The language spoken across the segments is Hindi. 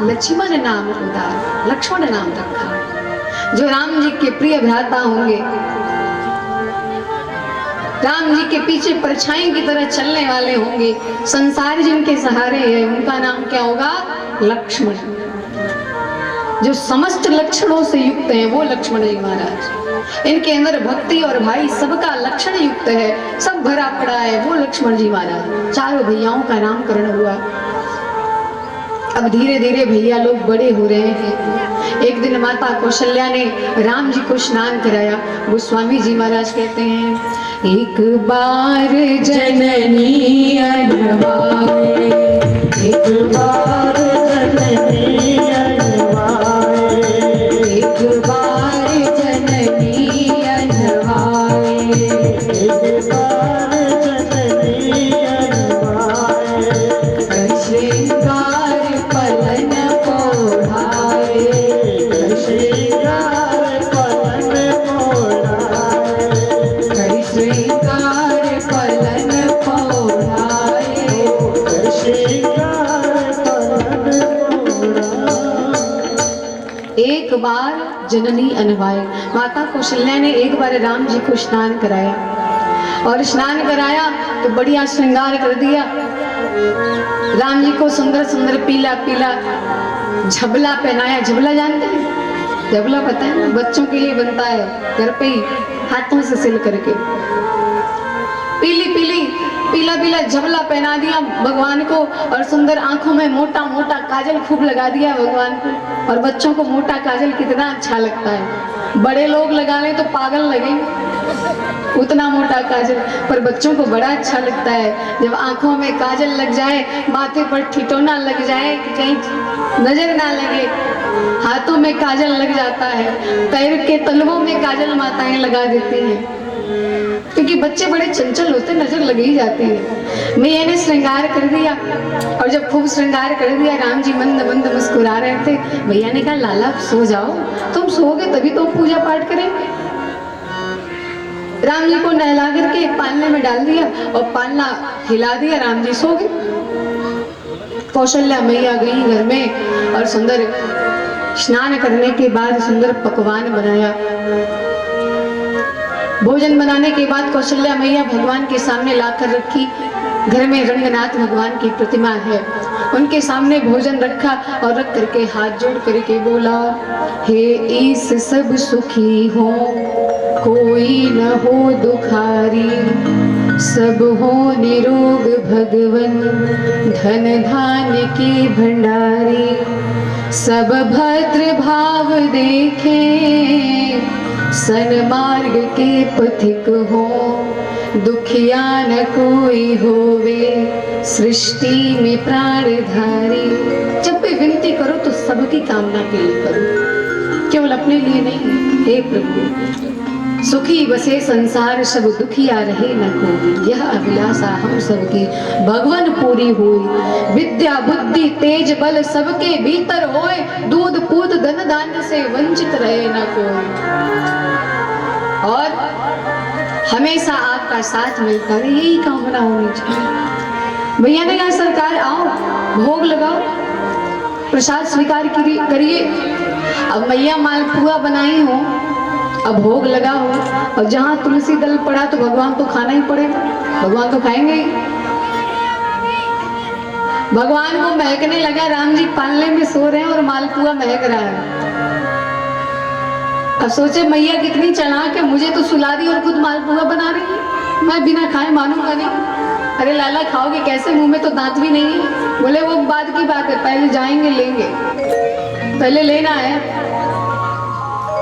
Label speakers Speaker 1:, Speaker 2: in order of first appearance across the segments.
Speaker 1: लक्ष्मण नाम उदार, लक्ष्मण नाम रखा। जो राम जी के प्रिय भ्राता होंगे, राम जी के पीछे परछाई की तरह चलने वाले होंगे, संसार जिनके सहारे है, उनका नाम क्या होगा? लक्ष्मण। जो समस्त लक्षणों से युक्त हैं वो लक्ष्मण जी महाराज। इनके अंदर भक्ति और भाई सबका लक्षण युक्त है, सब भरा पड़ा है, वो लक्ष्मण जी महाराज। चारों भैयाओं का नामकरण हुआ। अब धीरे धीरे भैया लोग बड़े हो रहे हैं। एक दिन माता कौशल्या ने राम जी को स्नान कराया। गोस्वामी जी महाराज कहते हैं, एक बार जननी अनवाए, एक बार जननी अनवाए, एक बार जननी अनवाए, एक बार जननी अनवाए, श्रृंगार पलन पोढ़ाए, श्रृंगार पलन पोढ़ाए, श्रृंगार पलन पोढ़ाए, श्रृंगार पलन पोढ़ाए। एक बार जननी अनवाए, माता कौशल्या ने एक बार राम जी को स्नान कराया, और स्नान कराया तो बढ़िया श्रृंगार कर दिया। राम जी को सुंदर सुंदर पीला पीला झबला पहनाया। झबला जानते हैं? झबला पता है ना, बच्चों के लिए बनता है घर पे ही हाथों से सिल करके। पीली पीली पीला पीला झबला पहना दिया भगवान को, और सुंदर आंखों में मोटा मोटा काजल खूब लगा दिया भगवान को। और बच्चों को मोटा काजल कितना अच्छा लगता है, बड़े लोग लगा लें तो पागल लगेंगे उतना मोटा काजल, पर बच्चों को बड़ा अच्छा लगता है जब आंखों में काजल लग जाए, माथे पर ठिठोना लग जाए कि कहीं नजर ना लगे। हाथों में काजल लग जाता है, पैर के तलवों में काजल माताएं लगा देती हैं, क्योंकि बच्चे बड़े चंचल होते, नजर लग ही जाती है। मैया ने श्रृंगार कर दिया, और जब खूब श्रृंगार कर दिया, राम जी मंद मंद मुस्कुरा रहे थे। मैया ने कहा, लाला सो जाओ, तुम सोओगे तभी तो पूजा पाठ करेंगे। राम जी को नहला करके एक पालने में डाल दिया, और पालना हिला दिया, राम जी सो गए। कौशल्या मैया गई घर में, और सुंदर स्नान करने के बाद सुंदर पकवान बनाया। भोजन बनाने के बाद कौशल्या मैया भगवान के सामने लाकर रखी। घर में रंगनाथ भगवान की प्रतिमा है, उनके सामने भोजन रखा, और रख करके हाथ जोड़ करके बोला, हे ईश सब सुखी हो, कोई न हो दुखारी, सब हो निरोग भगवन, धन धान्य की भंडारी, सब भद्र भाव देखे, सन्मार्ग के पथिक हो, दुखिया न कोई होवे, सृष्टि में प्राणधारी। जब भी विनती करो तो सबकी कामना के लिए करो, केवल अपने लिए नहीं। हे प्रभु, सुखी बसे संसार सब, दुखिया रहे न कोई, यह अभिलाषा हम सबकी भगवन पूरी हुई। विद्या बुद्धि तेज बल सबके भीतर होए, दूध पूत धन धान्य से वंचित रहे न कोई, और हमेशा आपका साथ मिलता रहे, यही कामना होनी चाहिए। भैया ने कहा, सरकार आओ, भोग लगाओ, प्रसाद स्वीकार करिए। अब मैया मालपुआ बनाई हो, अब भोग लगा हो, और जहाँ तुलसी दल पड़ा तो भगवान तो खाना ही पड़ेगा, भगवान तो खाएंगे ही। भगवान को महकने लगा, राम जी पालने में सो रहे हैं और मालपुआ महक रहा है। अब सोचे मैया कितनी चालाक है, मुझे तो सुला दी और खुद मालपुआ बना रही है, मैं बिना खाए मानूंगा नहीं। अरे लाला खाओगे कैसे, मुंह में तो दांत भी नहीं है। बोले वो बाद की बात है, पहले जाएंगे लेंगे, पहले लेना है।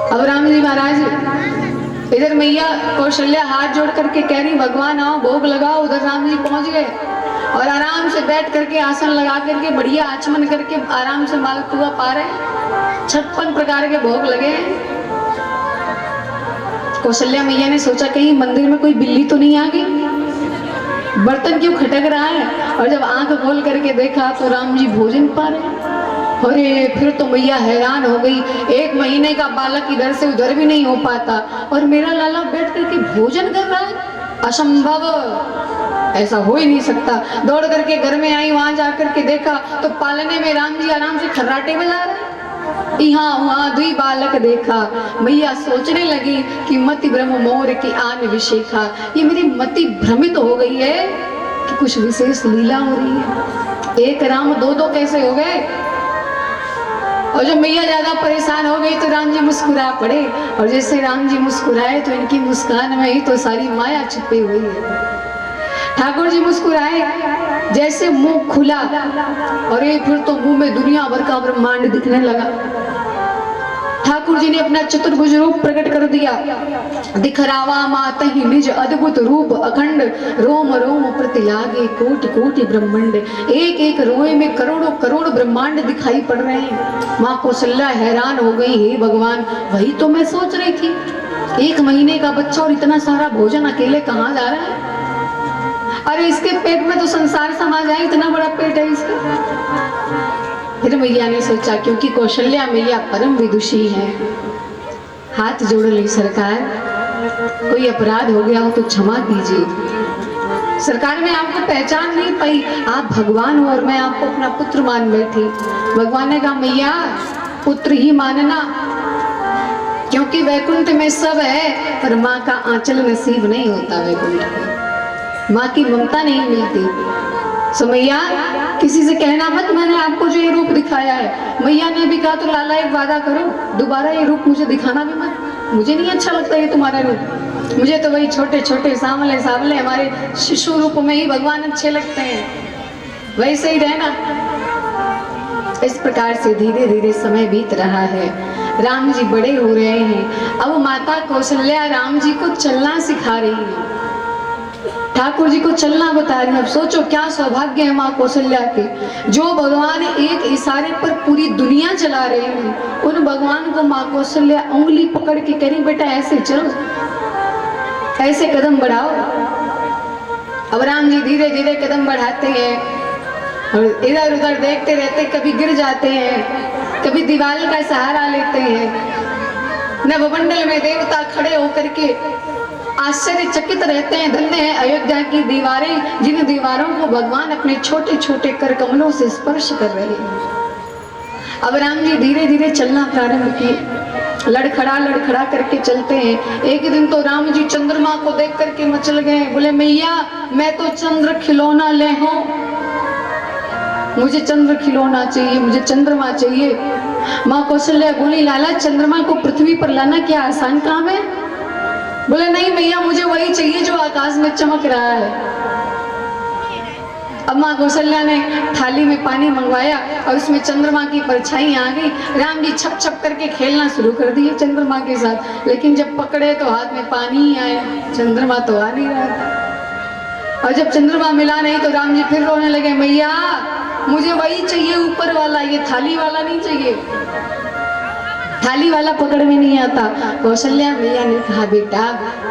Speaker 1: अब राम जी महाराज इधर मैया कौशल्या हाथ जोड़ करके कह रही, भगवान आओ भोग लगाओ। उधर राम जी पहुंच गए, और आराम से बैठ करके आसन लगा करके बढ़िया आचमन करके आराम से मालपुआ पा रहे। 56 प्रकार के भोग लगे। कौशल्या मैया ने सोचा कहीं मंदिर में कोई बिल्ली तो नहीं आ गई, बर्तन क्यों खटक रहा है। और जब आंख खोल करके देखा तो राम जी भोजन पा रहे। अरे फिर तो मैया हैरान हो गई, 1 महीने का बालक इधर से उधर भी नहीं हो पाता, और मेरा लाला बैठ करके भोजन कर रहा है, असंभव। ऐसा हो ही नहीं सकता। दौड़ करके घर में आई, वहां जाकर के देखा तो पालने में राम जी आराम से खर्राटे बजा रहे। यहाँ वहाँ दुई बालक देखा, मैया सोचने लगी कि मति ब्रह्म मोर की आन विशेखा, ये मेरी मति भ्रमित हो गई है कि कुछ विशेष लीला हो रही है। एक राम दो दो कैसे हो गए? और जब मैया ज्यादा परेशान हो गई तो राम जी मुस्कुरा पड़े, और जैसे राम जी मुस्कुराए तो इनकी मुस्कान में ही तो सारी माया छिपी हुई है। ठाकुर जी मुस्कुराए, जैसे मुंह खुला और ये फिर तो मुंह में दुनिया भर का ब्रह्मांड दिखने लगा। ठाकुर जी ने अपना चतुर्भुज रूप प्रकट कर दिया। दिखरावा मातहि निज अद्भुत रूप अखंड, रोम रोम प्रति लागे कोटि कोटि ब्रह्मांड। एक एक रोए में करोड़ों करोड़ ब्रह्मांड दिखाई पड़ रहे हैं। माँ कौशल्या हैरान हो गई, हे भगवान, वही तो मैं सोच रही थी, 1 महीने का बच्चा और इतना सारा भोजन अकेले कहाँ जा रहा है? अरे इसके पेट में तो संसार समा जाए, इतना बड़ा पेट है इसका। फिर मैया ने सोचा, क्योंकि कौशल्या मैया परम विदुषी है, हाथ जोड़ ली, सरकार कोई अपराध हो गया हो तो क्षमा कीजिए। सरकार मैं आपको पहचान नहीं पाई, आप भगवान हो और मैं आपको अपना पुत्र मान बैठी। भगवान ने कहा, मैया पुत्र ही मानना, क्योंकि वैकुंठ में सब है पर माँ का आंचल नसीब नहीं होता। वैकुंठ में माँ की ममता नहीं मिलती। सो मैया किसी से कहना मत मैंने आपको जो ये रूप दिखाया है। मैया ने भी कहा, तो लाला एक वादा करो, दोबारा ये रूप मुझे दिखाना भी मत, मुझे नहीं अच्छा लगता ये तुम्हारा रूप। मुझे तो वही छोटे छोटे सांवले सांवले हमारे शिशु रूप में ही भगवान अच्छे लगते हैं, वैसे ही रहना। इस प्रकार से धीरे धीरे समय बीत रहा है, राम जी बड़े हो रहे हैं। अब माता कौशल्या राम जी को चलना सिखा रही है, ठाकुर जी को चलना बता रही है। अब सोचो क्या सौभाग्य है माँ कौशल्या के, जो भगवान एक इशारे पर पूरी दुनिया चला रहे हैं, उन भगवान को माँ कौशल्या उंगली पकड़ के करी, बेटा ऐसे चलो, ऐसे कदम बढ़ाओ। अब राम जी धीरे धीरे कदम बढ़ाते हैं और इधर उधर देखते रहते, कभी गिर जाते हैं, कभी दीवार का सहारा लेते हैं। नवमंडल में देवता खड़े होकर के आश्चर्यचकित रहते हैं, धन्य है अयोध्या की दीवारें, जिन दीवारों को भगवान अपने छोटे छोटे कर कमलों से स्पर्श कर रहे हैं। अब राम जी धीरे धीरे चलना प्रारंभ किए, लड़खड़ा करके चलते हैं। एक दिन तो राम जी चंद्रमा को देख करके मचल गए, बोले मैया मैं तो चंद्र खिलौना ले हूं, मुझे चंद्र खिलौना चाहिए, मुझे चंद्रमा चाहिए। माँ कौशल्या बोली, लाला चंद्रमा को पृथ्वी पर लाना क्या आसान काम है? बोले नहीं मैया, मुझे वही चाहिए जो आकाश में चमक रहा है। अब माँ कौशल्या ने थाली में पानी मंगवाया और उसमें चंद्रमा की परछाई आ गई। राम जी छप छप करके खेलना शुरू कर दिए चंद्रमा के साथ, लेकिन जब पकड़े तो हाथ में पानी ही आया, चंद्रमा तो आ नहीं रहा था। और जब चंद्रमा मिला नहीं तो राम जी फिर रोने लगे, मैया मुझे वही चाहिए ऊपर वाला, ये थाली वाला नहीं चाहिए, थाली वाला पकड़ में नहीं आता। कौशल्या मैया ने कहा, बेटा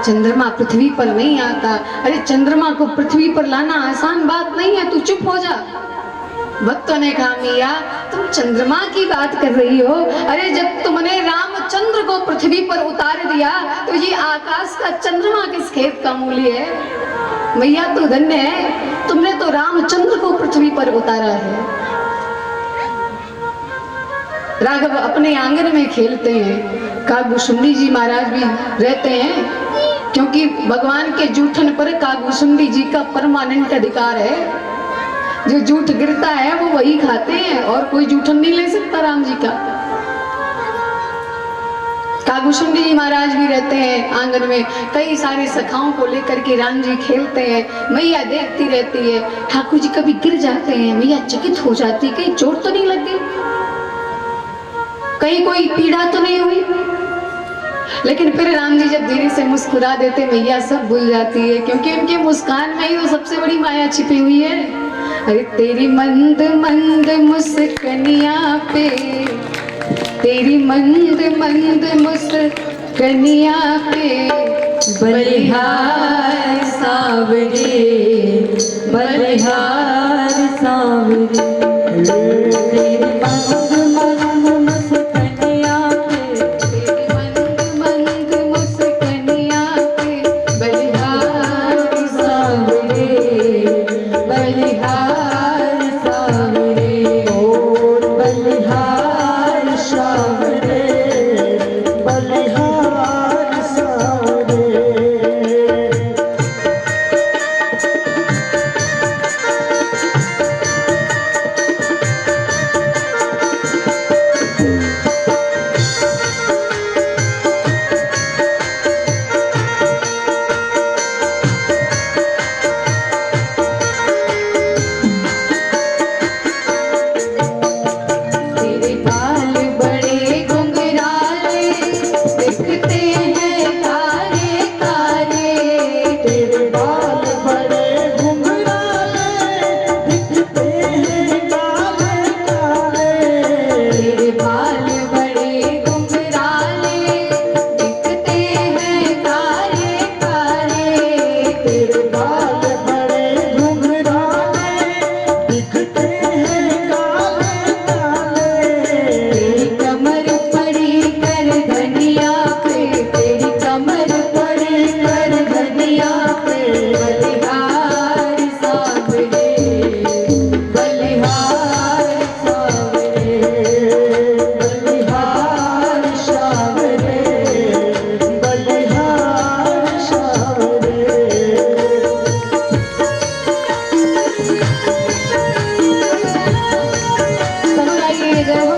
Speaker 1: चंद्रमा पृथ्वी पर नहीं आता, अरे चंद्रमा को पृथ्वी पर लाना आसान बात नहीं है, तू चुप हो जा। भक्तों ने कहा, मैया तुम चंद्रमा की बात कर रही हो, अरे जब तुमने रामचंद्र को पृथ्वी पर उतार दिया तो ये आकाश का चंद्रमा किस खेत का मूल्य है? मैया तू धन्य है, तुमने तो रामचंद्र को पृथ्वी पर उतारा है। राघव अपने आंगन में खेलते हैं, कागभूषुंडी जी महाराज भी रहते हैं, क्योंकि भगवान के जूठन पर कागभूषुंडी जी का परमानेंट अधिकार है। जो जूठ गिरता है वो वही खाते हैं और कोई जूठन नहीं ले सकता राम जी का। कागभूषुंडी जी महाराज भी रहते हैं आंगन में, कई सारे सखाओं को लेकर के राम जी खेलते हैं। मैया देखती रहती है, ठाकुर जी कभी गिर जाते हैं, मैया चकित हो जाती, कहीं चोट तो नहीं लगी, कहीं कोई पीड़ा तो नहीं हुई। लेकिन फिर राम जी जब धीरे से मुस्कुरा देते, मैया सब भूल जाती है, क्योंकि उनके मुस्कान में ही वो सबसे बड़ी माया छिपी हुई है। अरे तेरी मंद मंद मुस्कनिया पे, तेरी मंद मंद मुस्कनिया पे, बलिहार सावरे, बलिहार सावरे, तेरी मंद जय हो।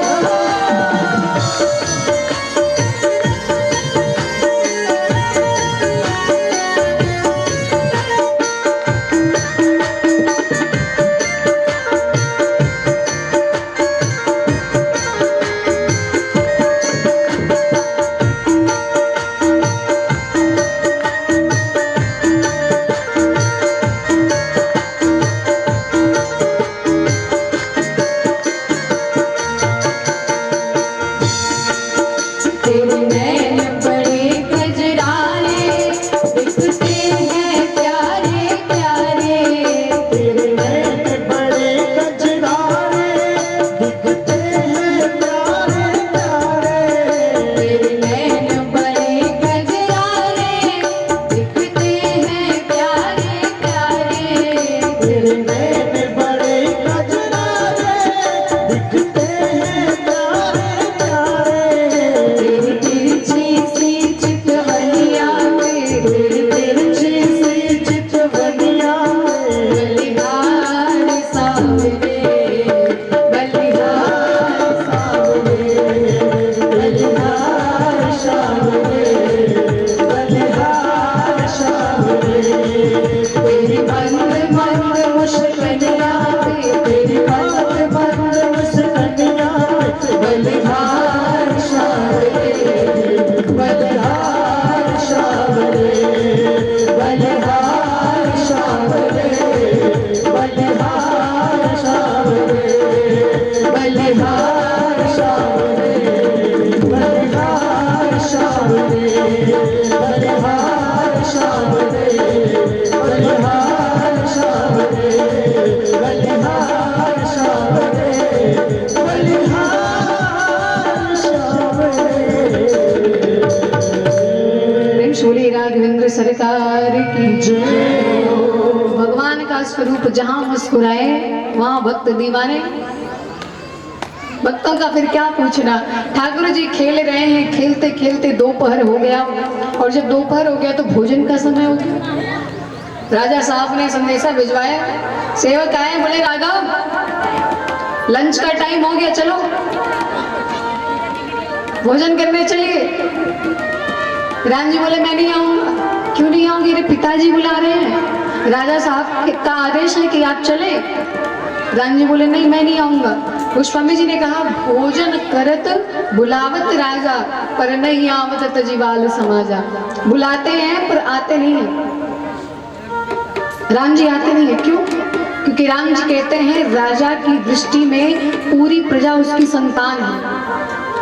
Speaker 1: राघवेंद्र सरकार की जय। भगवान का स्वरूप जहां मुस्कुराए वहां भक्त दीवाने। भक्तों का फिर क्या पूछना। ठाकुर जी खेल रहे हैं, खेलते खेलते दोपहर हो गया, और जब दोपहर हो गया तो भोजन का समय हो गया। राजा साहब ने संदेशा भिजवाया, सेवक आए, बोले राघव लंच का टाइम हो गया, चलो भोजन करने चलिए। राम जी बोले मैं नहीं आऊंगा। क्यों नहीं आऊंगी? मेरे पिताजी बुला रहे हैं, राजा साहब का आदेश है कि आप चले। राम जी बोले नहीं मैं नहीं आऊंगा। पुष्पामी जी ने कहा भोजन करत बुलावत राजा पर नहीं आवत तजीवाल समाजा। बुलाते हैं पर आते नहीं है। राम जी आते नहीं है, क्यों? क्योंकि राम जी कहते हैं राजा की दृष्टि में पूरी प्रजा उसकी संतान है,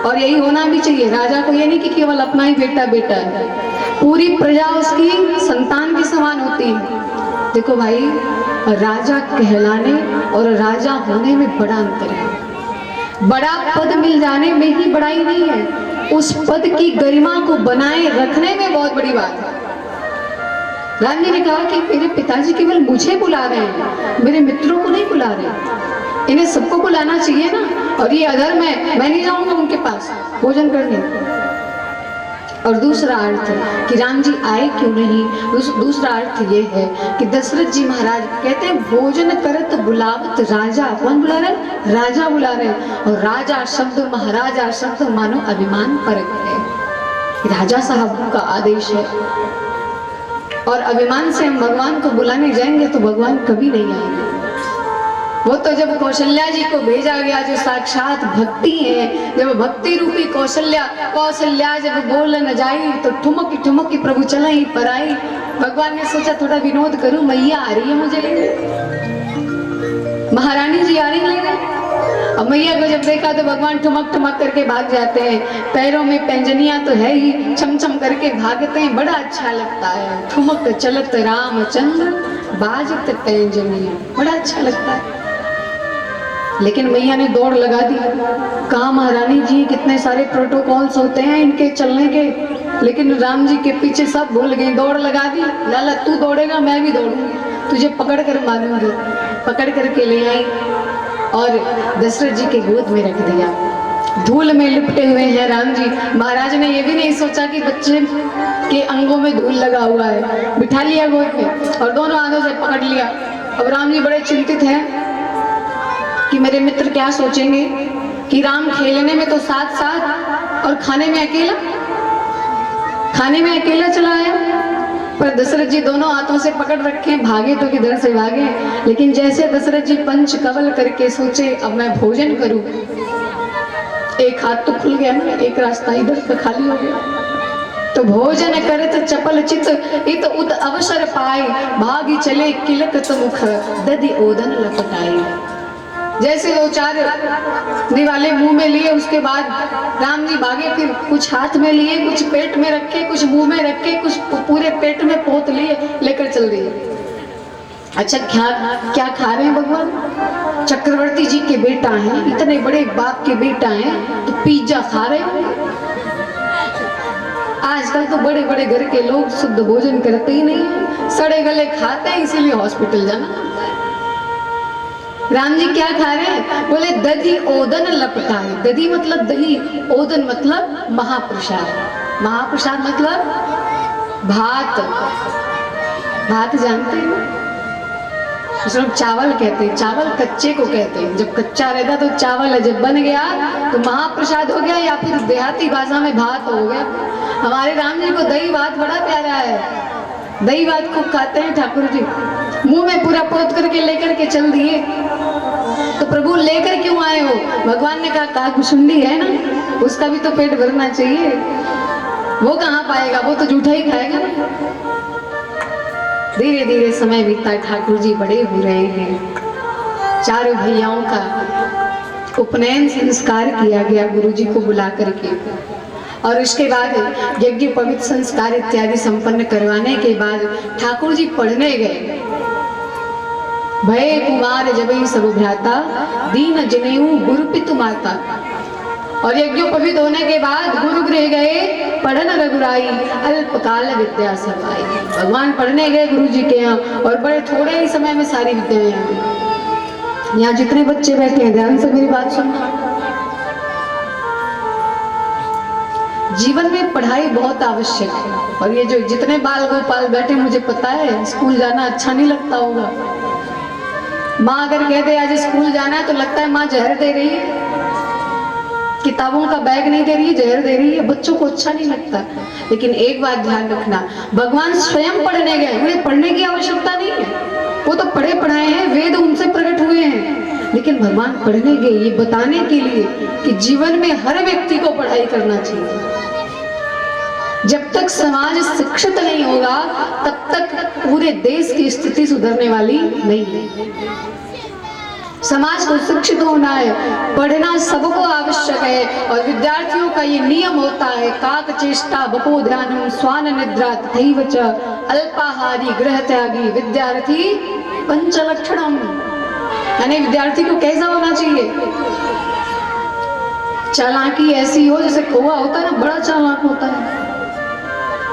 Speaker 1: और यही होना भी चाहिए। राजा को ये नहीं कि केवल अपना ही बेटा बेटा है, पूरी प्रजा उसकी संतान के समान होती है। देखो भाई, राजा कहलाने और राजा होने में बड़ा अंतर है। बड़ा पद मिल जाने में ही बड़ाई नहीं है, उस पद की गरिमा को बनाए रखने में बहुत बड़ी बात है। राम जी ने कहा कि मेरे पिताजी केवल मुझे बुला रहे हैं, मेरे मित्रों को नहीं बुला रहे। इन्हें सबको बुलाना चाहिए ना, और ये अधर्म है, मैं नहीं जाऊंगा उनके पास भोजन करने। और दूसरा अर्थ कि राम जी आए क्यों नहीं, दूसरा अर्थ ये है कि दशरथ जी महाराज कहते हैं भोजन करत बुलावत राजा। कौन बुला रहे? राजा बुला रहे। और राजा शब्द, महाराजा शब्द मानो अभिमान परक है। राजा साहब का आदेश है, और अभिमान से हम भगवान को बुलाने जाएंगे तो भगवान कभी नहीं आएंगे। वो तो जब कौशल्या जी को भेजा गया, जो साक्षात भक्ति है, जब भक्ति रूपी कौशल्या जब बोल न जाई तो ठुमक ठुमक की प्रभु चला ही पर आई। भगवान ने सोचा थोड़ा विनोद करूं, मैया आ रही है मुझे लेने, महारानी जी आ रही लेने। अब मैया को जब देखा तो भगवान ठुमक ठुमक करके भाग जाते हैं। पैरों में पैंजनियां तो है ही, छम छम करके भागते हैं, बड़ा अच्छा लगता है। ठुमक चलत रामचंद्र बाजत पैंजनिया, बड़ा अच्छा लगता है। लेकिन मैया ने दौड़ लगा दी। कहा महारानी जी कितने सारे प्रोटोकॉल्स होते हैं इनके चलने के, लेकिन राम जी के पीछे सब भूल गई, दौड़ लगा दी। लाला तू दौड़ेगा मैं भी दौड़ूंगी, तुझे पकड़ कर मारूंगी। पकड़ करके ले आई और दशरथ जी के गोद में रख दिया। धूल में लिपटे हुए हैं राम जी। महाराज ने ये भी नहीं सोचा कि बच्चे के अंगों में धूल लगा हुआ है, बिठा लिया गोद में और दोनों हाथों से पकड़ लिया। अब राम जी बड़े चिंतित हैं कि मेरे मित्र क्या सोचेंगे, कि राम खेलने में तो साथ साथ और खाने में अकेला चला आया। पर दशरथ जी दोनों हाथों से पकड़ रखे, भागे तो किधर से भागे। लेकिन जैसे दशरथ जी पंच कवल करके सोचे अब मैं भोजन करूं, एक हाथ तो खुल गया ना, एक रास्ता इधर का खाली हो गया। तो भोजन करत चपल चित इत उत अवसर पाए, भागी चले किलकत मुख दधि ओदन लपटाई। जैसे दो चार निवाले मुंह में लिए, उसके बाद राम जी भागे, फिर कुछ हाथ में लिए, कुछ पेट में रखे, कुछ मुंह में रखे, कुछ पूरे पेट में पोत लिए, लेकर चल दिए। अच्छा क्या खा रहे हैं भगवान? चक्रवर्ती जी के बेटा हैं, इतने बड़े बाप के बेटा हैं, तो पिज्जा खा रहे हो। आजकल तो बड़े बड़े घर के लोग शुद्ध भोजन करते ही नहीं है, सड़े गले खाते हैं, इसीलिए हॉस्पिटल जाना। राम जी क्या खा रहे हैं? बोले दधि ओदन लपटाए। दधि मतलब दही, ओदन मतलब महाप्रसाद। महाप्रसाद मतलब भात। भात जानते हैं? लोग चावल कहते हैं, चावल कच्चे को कहते हैं। जब कच्चा रहता तो चावल है, जब बन गया तो महाप्रसाद हो गया, या फिर देहाती भाषा में भात हो गया। हमारे राम जी को दही भात बड़ा प्यारा है, दही भात खूब खाते हैं ठाकुर जी। मुंह में पूरा पोत करके लेकर के चल दिए। तो प्रभु लेकर क्यों आए हो? भगवान ने कहा काकुशुंडी है ना, उसका भी तो पेट भरना चाहिए, वो कहाँ पाएगा, वो तो जूठा ही खाएगा ना। धीरे धीरे समय बीतता, ठाकुर जी बड़े हो रहे हैं। चारों भैयाओं का उपनयन संस्कार किया गया गुरु जी को बुला करके, और उसके बाद यज्ञ पवित्र संस्कार इत्यादि संपन्न करवाने के बाद ठाकुर जी पढ़ने गए। भय कुमार जबई सब भ्राता, दीन जनेऊ गुरु पितु माता। और यज्ञोपवीत होने के बाद गुरु गृह गए, पढ़न रघुराई अल्पकाल विद्या सभाई। भगवान पढ़ने गए गुरु जी के यहाँ, और बड़े थोड़े ही समय में सारी विद्याएं आ गई। यहाँ जितने बच्चे बैठे हैं ध्यान से मेरी बात सुनना। जीवन में पढ़ाई बहुत आवश्यक है, और ये जो जितने बाल गोपाल बैठे, मुझे पता है स्कूल जाना अच्छा नहीं लगता होगा। माँ अगर कह दे आज स्कूल जाना है तो लगता है माँ जहर दे रही है, किताबों का बैग नहीं दे रही है, जहर दे रही है। बच्चों को अच्छा नहीं लगता। लेकिन एक बात ध्यान रखना, भगवान स्वयं पढ़ने गए, उन्हें पढ़ने की आवश्यकता नहीं है, वो तो पढ़े पढ़ाए हैं, वेद उनसे प्रकट हुए हैं। लेकिन भगवान पढ़ने गए ये बताने के लिए कि जीवन में हर व्यक्ति को पढ़ाई करना चाहिए। जब तक समाज शिक्षित नहीं होगा तब तक पूरे देश की स्थिति सुधरने वाली नहीं है। समाज को शिक्षित होना है, पढ़ना सबको आवश्यक है। और विद्यार्थियों का ये नियम होता है, काक चेष्टा बको ध्यानम स्वान निद्रा तथैव च अल्पाहारी गृह त्यागी विद्यार्थी पंचलक्षणम। यानी विद्यार्थी को कैसा होना चाहिए? चालाकी ऐसी हो जैसे कौवा होता है ना, बड़ा चालाक होता है,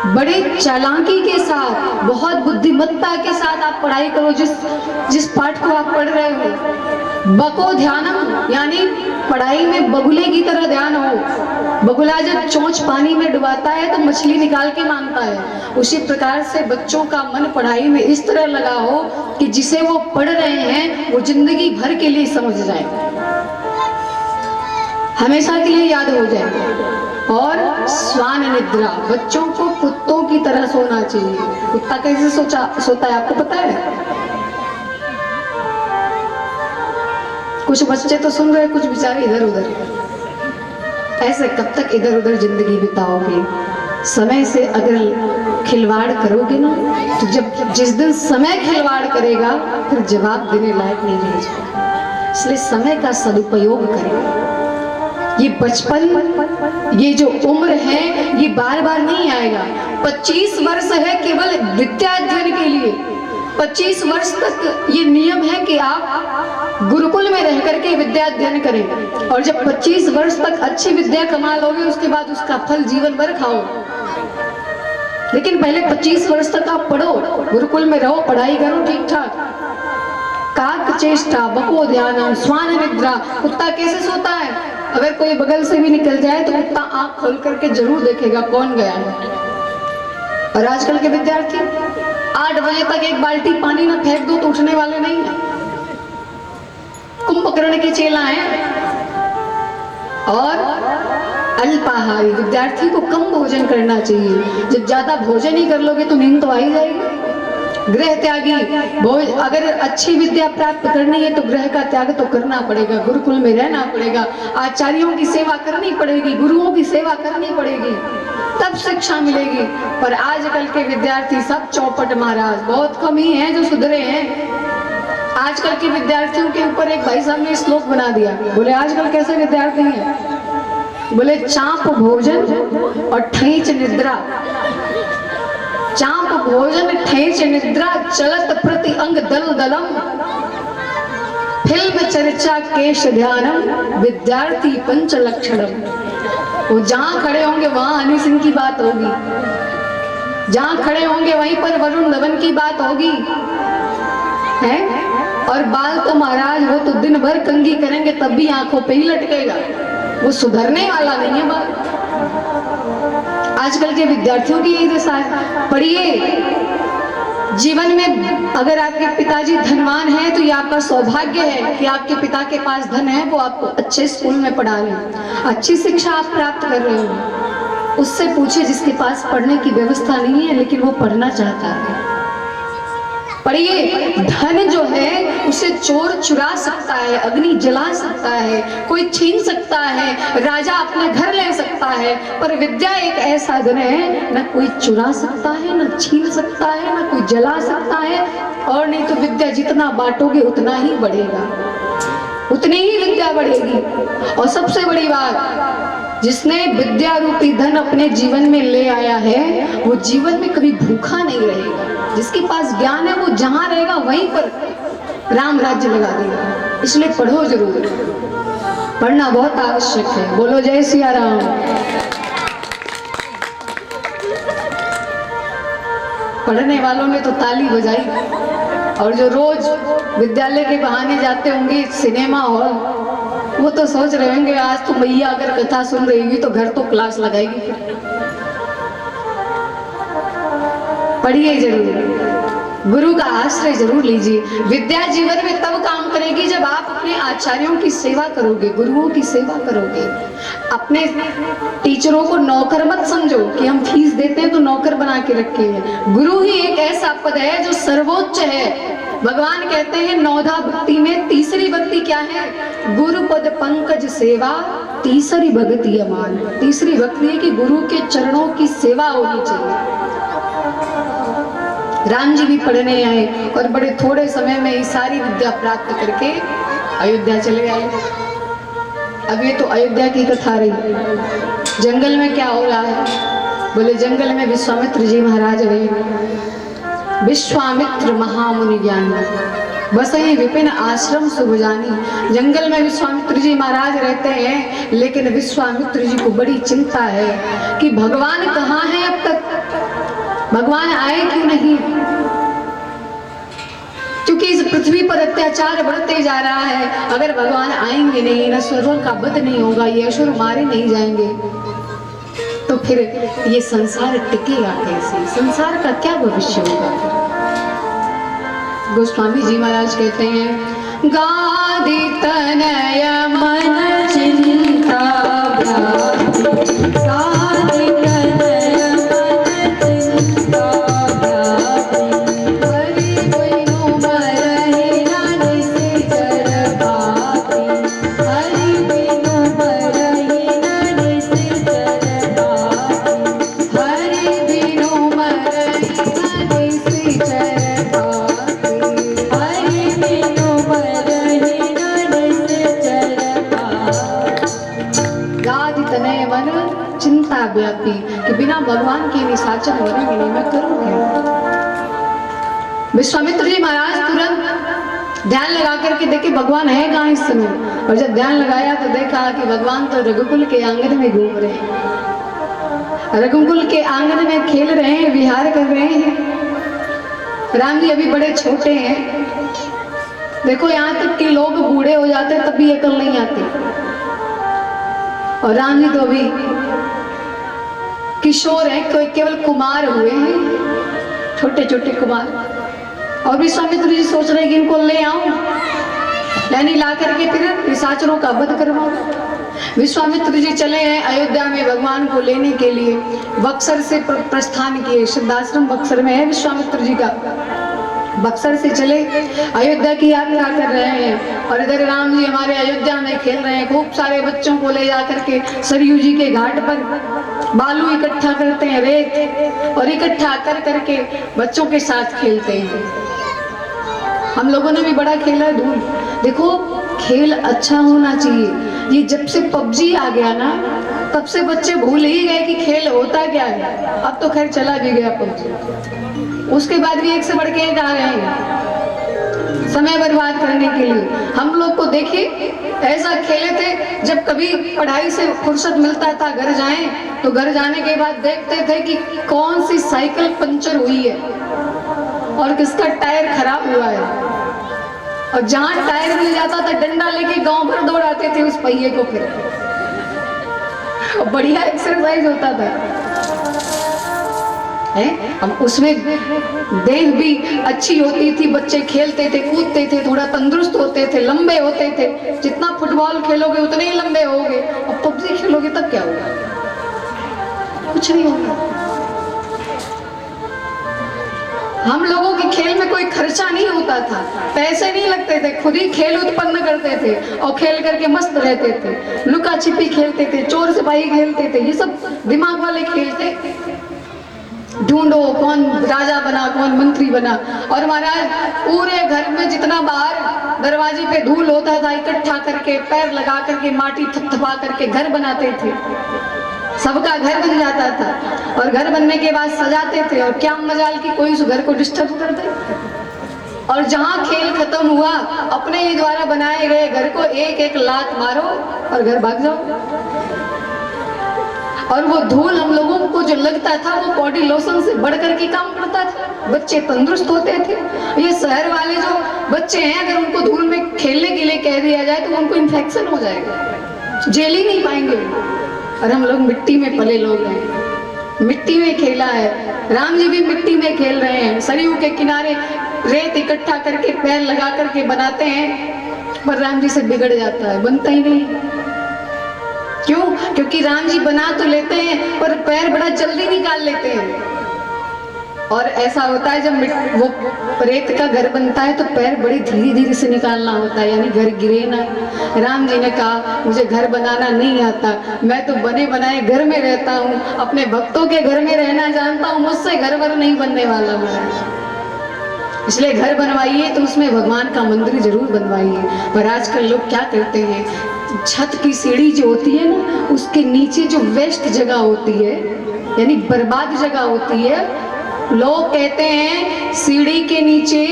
Speaker 1: बड़े चालाकी के साथ, बहुत बुद्धिमत्ता के साथ आप पढ़ाई करो। जिस पाठ को आप पढ़ रहे हो, बको ध्यानम यानी पढ़ाई में बगुले की तरह ध्यान हो। बगुला जब चोंच पानी में डुबाता है तो मछली निकाल के मांगता है, उसी प्रकार से बच्चों का मन पढ़ाई में इस तरह लगा हो कि जिसे वो पढ़ रहे हैं वो जिंदगी भर के लिए समझ जाए, हमेशा के लिए याद हो जाए। और स्वान निद्रा, बच्चों को कुत्तों की तरह सोना चाहिए। कुत्ता कैसे सोता है आपको पता है? कुछ बच्चे तो सुन रहे, कुछ बेचारे इधर उधर। ऐसे कब तक इधर उधर जिंदगी बिताओगे? समय से अगर खिलवाड़ करोगे ना, तो जब जिस दिन समय खिलवाड़ करेगा फिर जवाब देने लायक नहीं रह जाएगा। इसलिए समय का सदुपयोग करें। ये बचपन, ये जो उम्र है, ये बार बार नहीं आएगा। 25 वर्ष है केवल विद्या अध्ययन के लिए। 25 वर्ष तक ये नियम है कि आप गुरुकुल में रह करके विद्या अध्ययन करें, और जब 25 वर्ष तक अच्छी विद्या कमा लोगे उसके बाद उसका फल जीवन भर खाओ। लेकिन पहले 25 वर्ष तक आप पढ़ो, गुरुकुल में रहो, पढ़ाई करो ठीक ठाक। काक चेष्टा बको ध्यान स्वान निद्रा। कुत्ता कैसे सोता है? अगर कोई बगल से भी निकल जाए तो कुत्ता आंख खोल करके जरूर देखेगा कौन गया है। और आजकल के विद्यार्थी 8 बजे तक एक बाल्टी पानी ना फेंक दो तो उठने वाले नहीं है। कुंभकर्ण के चेला हैं, और अल्पाहारी, विद्यार्थी को कम भोजन करना चाहिए। जब ज्यादा भोजन ही कर लोगे तो नींद तो आ ही जाएगी। गृह त्यागी, अगर अच्छी विद्या प्राप्त करनी है तो गृह का त्याग तो करना पड़ेगा, गुरुकुल में रहना पड़ेगा, आचार्यों की सेवा करनी पड़ेगी, गुरुओं की सेवा करनी पड़ेगी, तब शिक्षा मिलेगी। पर आजकल के विद्यार्थी सब चौपट महाराज, बहुत कम ही हैं जो सुधरे हैं। आजकल के विद्यार्थियों के ऊपर एक भाई साहब ने श्लोक बना दिया, बोले आजकल कैसे विद्यार्थी हैं, बोले चाप भोजन और ठेंच निद्रा, चाप भोजन ठेंच निद्रा, चलत प्रति अंग दल दलम, फिल्म चर्चा केश ध्यानम, विद्यार्थी पंच लक्षणम। वो जहां खड़े होंगे वहां हनी सिंह की बात होगी, जहां खड़े होंगे वहीं पर वरुण धवन की बात होगी, है? और बाल तो महाराज वो तो दिन भर कंघी करेंगे तब भी आंखों पे ही लटकेगा, वो सुधरने वाला नहीं है बाल। आजकल के विद्यार्थियों की यही दशा है। पढ़िए, जीवन में अगर आपके पिताजी धनवान हैं तो ये आपका सौभाग्य है कि आपके पिता के पास धन है, वो आपको अच्छे स्कूल में पढ़ा रहे हैं, अच्छी शिक्षा आप प्राप्त कर रहे हो। उससे पूछे जिसके पास पढ़ने की व्यवस्था नहीं है लेकिन वो पढ़ना चाहता है। पढ़िए, धन जो है उसे चोर चुरा सकता है, अग्नि जला सकता है, कोई छीन सकता है, राजा अपने घर ले सकता है, पर विद्या एक ऐसा धन है न कोई चुरा सकता है, न छीन सकता है, न कोई जला सकता है। और नहीं तो विद्या जितना बांटोगे उतना ही बढ़ेगा, उतनी ही विद्या बढ़ेगी। और सबसे बड़ी बात, जिसने विद्या रूपी धन अपने जीवन में ले आया है वो जीवन में कभी भूखा नहीं रहेगा। जिसके पास ज्ञान है वो जहां रहेगा वहीं पर राम राज्य लगा देगा। इसलिए पढ़ो जरूर, पढ़ना बहुत आवश्यक है। बोलो जय सिया राम। पढ़ने वालों ने तो ताली बजाई, और जो रोज विद्यालय के बहाने जाते होंगे सिनेमा हॉल, वो तो सोच रहे होंगे आज तो मैया अगर कथा सुन रही हुई तो घर तो क्लास लगाएगी। पढ़िए जरूर, गुरु का आश्रय जरूर लीजिए। विद्या जीवन में तब काम करेगी जब आप अपने आचार्यों की सेवा करोगे, गुरुओं की सेवा करोगे। अपने टीचरों को नौकर मत समझो कि हम फीस देते हैं तो नौकर बना के रखे हैं। गुरु ही एक ऐसा पद है जो सर्वोच्च है। भगवान कहते हैं नौधा भक्ति में तीसरी भक्ति क्या है? गुरु पद पंकज सेवा तीसरी भक्ति अमान। तीसरी भक्ति है कि गुरु के चरणों की सेवा होनी चाहिए। राम जी भी पढ़ने आए और बड़े थोड़े समय में ही सारी विद्या प्राप्त करके अयोध्या चले आए। अब ये तो अयोध्या की कथा रही। जंगल में क्या हो रहा है? बोले जंगल में विश्वामित्र जी महाराज रहे। विश्वामित्र महामुनि ज्ञानी बसई विपिन आश्रम सुभजानी। जंगल में विश्वामित्र जी महाराज रहते हैं, लेकिन विश्वामित्र जी को बड़ी चिंता है कि भगवान कहाँ हैं, अब तक भगवान आए क्यों नहीं? क्योंकि इस पृथ्वी पर अत्याचार बढ़ते जा रहा है। अगर भगवान आएंगे नहीं, न असुरों का वध नहीं होगा, ये असुर मारे नहीं जाएंगे, तो फिर ये संसार टिकेगा कैसे? संसार का क्या भविष्य होगा? गोस्वामी जी महाराज कहते हैं गादि तनय मन चिंता व्यापी कि बिना भगवान के निशाचर बनेंगे नहीं, मैं करूंगी। विश्वामित्र जी महाराज तुरंत ध्यान लगा करके देखे भगवान है कहाँ इस समय। और जब ध्यान लगाया तो देखा कि भगवान तो रघुकुल के आंगन में घूम रहे हैं, रघुकुल के आंगन में खेल रहे हैं, विहार कर रहे हैं। राम जी अभी बड़े छोटे हैं। देखो यहाँ तक कि लोग बूढ़े हो जाते तब भी अकल नहीं आती, और राम जी तो अभी किशोर हैं, कोई केवल कुमार हुए हैं, छोटे छोटे कुमार। और विश्वामित्र जी सोच रहे कि इनको ले आऊं, यानी ला करके फिर निशाचरों का वध करवाऊं। विश्वामित्र जी चले हैं अयोध्या में भगवान को लेने के लिए। बक्सर से प्रस्थान किए, सिद्धाश्रम बक्सर में है विश्वामित्र जी का। बक्सर से चले अयोध्या की यात्रा कर रहे हैं और इधर राम जी हमारे अयोध्या में खेल रहे हैं। खूब सारे बच्चों को ले जा करके सरयू जी के घाट पर बालू इकट्ठा करते हैं, रेत, और इकट्ठा कर करके बच्चों के साथ खेलते हैं। हम लोगों ने भी बड़ा खेला है धूल। देखो खेल अच्छा होना चाहिए। ये जब से पबजी आ गया ना तब से बच्चे भूल ही गए कि खेल होता क्या है। अब तो खैर चला भी गया पबजी, उसके बाद भी एक से बढ़ के एक आ रहे हैं समय बर्बाद करने के लिए। हम लोग को देखिए ऐसा खेले थे, जब कभी पढ़ाई से फुर्सत मिलता था घर जाएं तो घर जाने के बाद देखते थे कि कौन सी साइकिल पंचर हुई है और किसका टायर खराब हुआ है। और जहां टायर मिल जाता था डंडा लेके गांव भर दौड़ाते थे उस पहिए को, फिर बढ़िया एक्सरसाइज होता था। हम उसमें देह भी अच्छी होती थी, बच्चे खेलते थे, कूदते थे, थोड़ा तंदुरुस्त होते थे, लंबे होते थे। जितना फुटबॉल खेलोगे उतने ही लंबे होगे। और पबजी खेलोगे तब क्या होगा? कुछ नहीं होगा। हम लोगों के खेल में कोई खर्चा नहीं होता था, पैसे नहीं लगते थे, खुद ही खेल उत्पन्न करते थे और खेल करके मस्त रहते थे। लुका छिपी खेलते थे, चोर सिपाही खेलते थे, ये सब दिमाग वाले खेल थे। ढूंढो कौन राजा बना कौन मंत्री बना। और महाराज पूरे घर में जितना बाहर दरवाजे पे धूल होता था इकट्ठा करके पैर लगा करके माटी थपथपा करके घर बनाते थे। सबका घर बन जाता था और घर बनने के बाद सजाते थे और क्या मजाल की कोई उस घर को डिस्टर्ब कर दे। और जहां खेल खत्म हुआ अपने ही द्वारा बनाए गए घर को एक एक लात मारो और घर भाग जाओ। और वो धूल हम लोगों को जो लगता था वो बॉडी लोशन से बढ़कर के काम करता था, बच्चे तंदुरुस्त होते थे। ये शहर वाले जो बच्चे हैं अगर उनको धूल में खेलने के लिए कह दिया जाए तो उनको इन्फेक्शन हो जाएगा, झेल ही नहीं पाएंगे। और हम लोग मिट्टी में पले लोग हैं, मिट्टी में खेला है। राम जी भी मिट्टी में खेल रहे हैं, सरयू के किनारे रेत इकट्ठा करके पैर लगा करके बनाते हैं, पर राम जी से बिगड़ जाता है, बनता ही नहीं। क्यों? क्योंकि राम जी बना तो लेते हैं पर पैर बड़ा जल्दी निकाल लेते हैं। और ऐसा होता है जब वो रेत का घर बनता है तो पैर बड़ी धीरे धीरे से निकालना होता है, यानी घर गिरे ना। राम जी ने कहा मुझे घर बनाना नहीं आता, मैं तो बने बनाए घर में रहता हूँ, अपने भक्तों के घर में रहना जानता हूँ, मुझसे घर वर नहीं बनने वाला मैं। इसलिए घर बनवाइए तो उसमें भगवान का मंदिर जरूर बनवाइए। पर आजकल लोग क्या करते हैं, छत की सीढ़ी जो होती है ना उसके नीचे जो वेस्ट जगह होती है यानी बर्बाद जगह होती है, लोग कहते हैं सीढ़ी के नीचे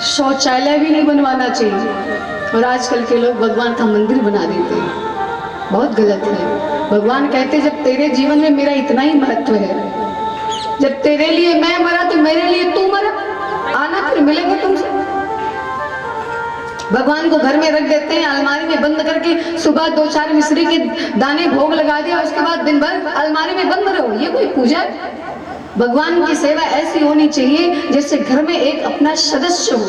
Speaker 1: शौचालय भी नहीं बनवाना चाहिए। और आजकल के लोग भगवान का मंदिर बना देते हैं, बहुत गलत है। भगवान कहते जब तेरे जीवन में मेरा इतना ही महत्व है, जब तेरे लिए मैं मरा तो मेरे लिए तू मरा, आना फिर मिलेगा तुमसे। भगवान को घर में रख देते हैं अलमारी में बंद करके, सुबह 2-4 मिश्री के दाने भोग लगा दिया, उसके बाद दिन भर अलमारी में बंद रहो, ये कोई पूजा है? भगवान की सेवा ऐसी होनी चाहिए जैसे घर में एक अपना सदस्य हो,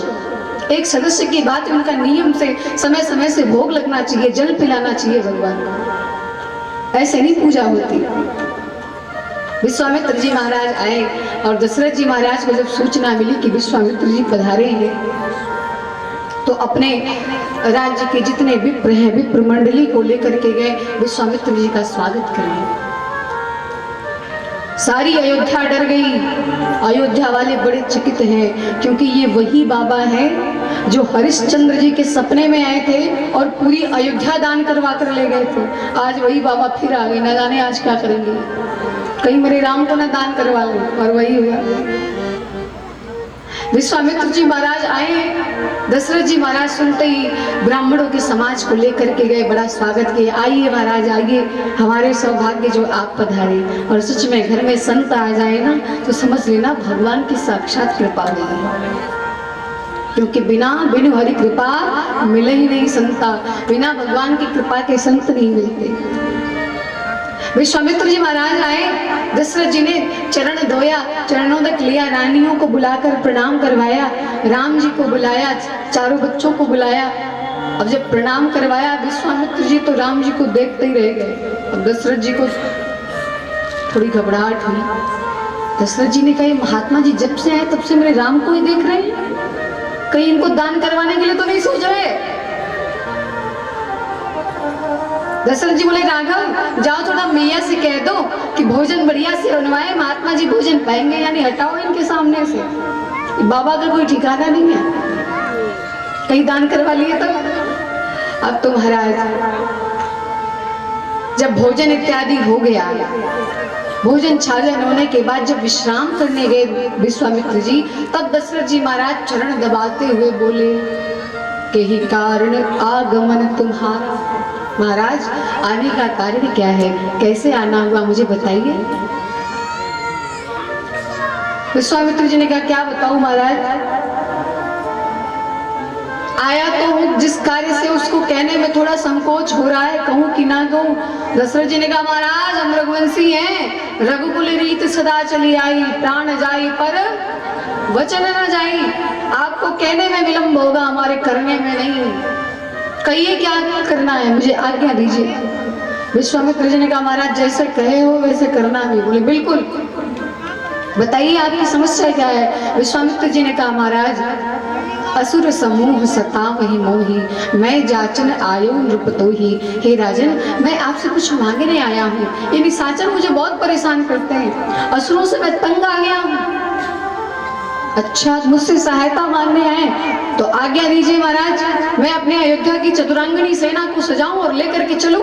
Speaker 1: एक सदस्य की बात उनका नियम से समय समय से भोग लगना चाहिए, जल पिलाना चाहिए भगवान को, ऐसे नहीं पूजा होती। विश्वामित्र जी महाराज आए और दशरथ जी महाराज को जब सूचना मिली कि विश्वामित्र जी पधारे हैं तो अपने राज्य के जितने विप्र हैं विप्र मंडली को लेकर के गए विश्वामित्र जी का स्वागत करने। सारी अयोध्या डर गई, अयोध्या वाले बड़े चकित हैं क्योंकि ये वही बाबा हैं जो हरिश्चंद्र जी के सपने में आए थे और पूरी अयोध्या दान करवा कर ले गए थे। आज वही बाबा फिर आ गए, न जाने आज क्या करेंगे, कहीं मेरे राम को ना दान करवा ले। और वही हुआ, विश्वामित्र जी महाराज आए, दशरथ जी महाराज सुनते ही ब्राह्मणों के समाज को लेकर के गए, बड़ा स्वागत किया। आइए महाराज आइए, हमारे सौभाग्य जो आप पधारे। और सच में घर में संत आ जाए ना तो समझ लेना भगवान की साक्षात कृपा हुई है, क्योंकि बिनु हरि कृपा मिले ही नहीं संता, बिना भगवान की कृपा के संत नहीं मिलते। विश्वामित्र जी महाराज आए, दशरथ जी ने चरण धोया, चरणों तक लिया, रानियों को बुलाकर प्रणाम करवाया, राम जी को बुलाया, चारों बच्चों को बुलाया अब जब प्रणाम करवाया विश्वामित्र जी तो राम जी को देखते ही रह गए। अब दशरथ जी को थोड़ी घबराहट हुई। दशरथ जी ने कहा, महात्मा जी जब से आए तब से मेरे राम को ही देख रहे हैं, कहीं इनको दान करवाने के लिए तो नहीं सोच रहे। दशरथ जी बोले, राघव जाओ थोड़ा मैया से कह दो कि भोजन बढ़िया से बनवाए, महात्मा जी भोजन पाएंगे, यानी हटाओ इनके सामने से। बाबा का कोई ठिकाना नहीं है, कहीं दान करवा लिए तो। अब तो महाराज जब भोजन इत्यादि हो गया, भोजन छाजन होने के बाद जब विश्राम करने गए विश्वामित्र जी, तब दशरथ जी महाराज चरण दबाते हुए बोले कि ही कारण आगमन तुम्हारा। महाराज आने का कारण क्या है, कैसे आना हुआ मुझे बताइए। विश्वामित्र जी ने कहा, क्या बताऊं महाराज, आया तो हूं, जिस कार्य से उसको कहने में थोड़ा संकोच हो रहा है, कहूं कि ना कहूं। दशरथ जी ने कहा, महाराज हम रघुवंशी हैं, रघुकुल रीत सदा चली आई, प्राण जाई पर वचन न जाई। आपको कहने में विलंब होगा, हमारे करने में नहीं। कहिए क्या करना है, मुझे आज्ञा दीजिए। विश्वामित्र जी ने कहा, महाराज जैसे कहे हो वैसे करना भी। बोले बिल्कुल, बताइए आपकी समस्या क्या है। विश्वामित्र जी ने कहा, महाराज असुर समूह सतावहि मोहि, मैं जाचन आयो नृपतोहि। हे राजन, मैं आपसे कुछ मांगने आया हूँ, ये निशाचर मुझे बहुत परेशान करते हैं, असुरों से मैं तंग आ गया हूँ। अच्छा, मुझसे सहायता मांगने आए तो आज्ञा दीजिए महाराज, मैं अपने अयोध्या की चतुरांगनी सेना को सजाऊं और लेकर के चलूं,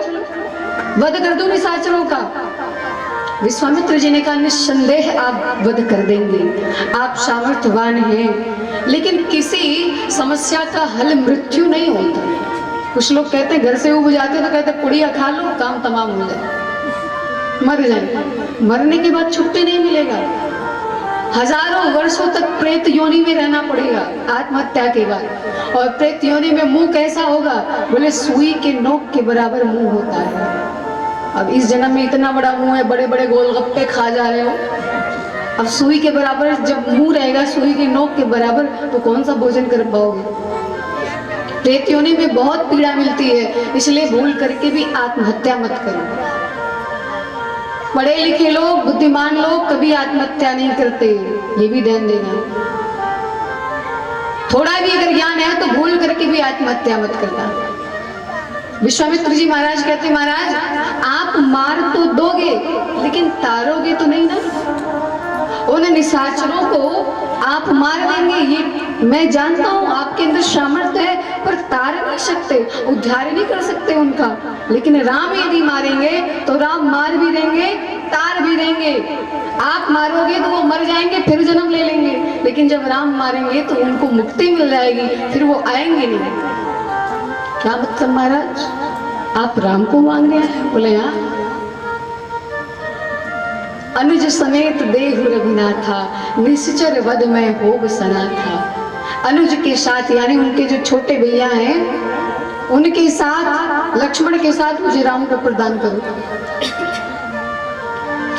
Speaker 1: वध कर दूं निशाचरों का। विश्वामित्र जी ने कहा, निस्संदेह आप वध कर देंगे, आप सामर्थ्यवान हैं, लेकिन किसी समस्या का हल मृत्यु नहीं होता। कुछ लोग कहते हैं घर से उब जाते तो कहते पुड़िया खा लो काम तमाम हो जाए, मर जाए, मरने के बाद छुट्टी नहीं मिलेगा, हजारों वर्षों तक प्रेत योनि में रहना पड़ेगा आत्महत्या के बाद। और प्रेत योनि में मुंह कैसा होगा, बोले सुई के नोक के बराबर मुंह होता है। अब इस जन्म में इतना बड़ा मुंह है, बड़े बड़े गोलगप्पे खा जा रहे हो, अब सुई के बराबर जब मुंह रहेगा, सुई के नोक के बराबर, तो कौन सा भोजन कर पाओगे। प्रेत योनि में बहुत पीड़ा मिलती है, इसलिए भूल करके भी आत्महत्या मत करो। पढ़े लिखे लोग, बुद्धिमान लोग कभी आत्महत्या नहीं करते, ये भी ध्यान देना। थोड़ा भी अगर ज्ञान है तो भूल करके भी आत्महत्या मत करना। विश्वामित्र जी महाराज कहते, महाराज आप मार तो दोगे लेकिन तारोगे तो नहीं ना। उन निशाचरों को आप मार देंगे, ये मैं जानता हूँ, आपके अंदर सामर्थ्य है, पर तार नहीं सकते, उद्धार नहीं कर सकते उनका। लेकिन राम यदि मारेंगे तो राम मार भी देंगे, तार भी देंगे। आप मारोगे तो वो मर जाएंगे, फिर जन्म ले लेंगे, लेकिन जब राम मारेंगे तो उनको मुक्ति मिल जाएगी, फिर वो आएंगे नहीं। क्या मतलब महाराज, आप राम को मांगने आए? बोले हाँ। अनुज समेत देहु रघुनाथा, निश्चर वध में होग सना था। अनुज के साथ यानी उनके जो छोटे भैया हैं, उनके साथ, लक्ष्मण के साथ मुझे राम को प्रदान करो।